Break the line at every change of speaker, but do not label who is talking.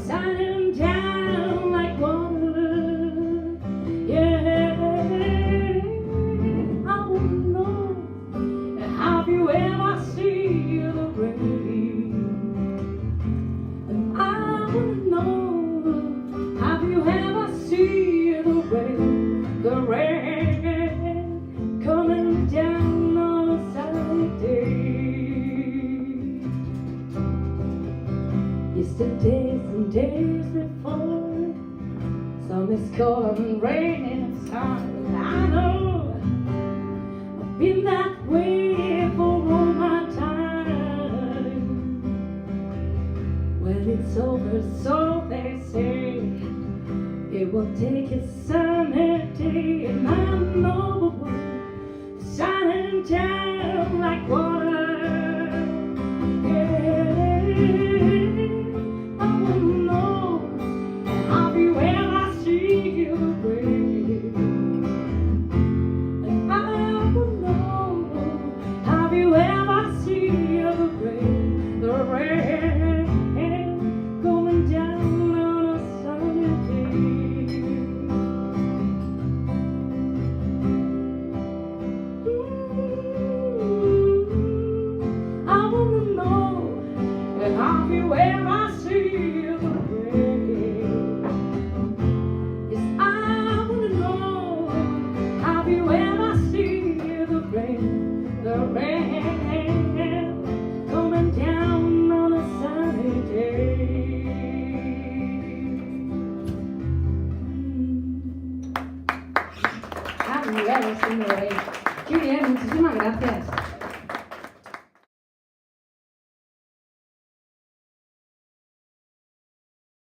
shining down like water. Yeah, I wanna know, have you ever seen the rain? And I wanna know, have you ever seen the rain? The rain coming down on a sunny day. Yesterdays and days before, some is cold and rain inside. I know I've been that way for all my time. When it's over, so they say, it will take a sunny day, and I know the world is shining down like water. Have you ever seen the rain? Yes, I wanna know. Have you ever seen the rain? The rain coming down on a sunny day. Have you ever seen the rain? Qué bien, muchísimas gracias.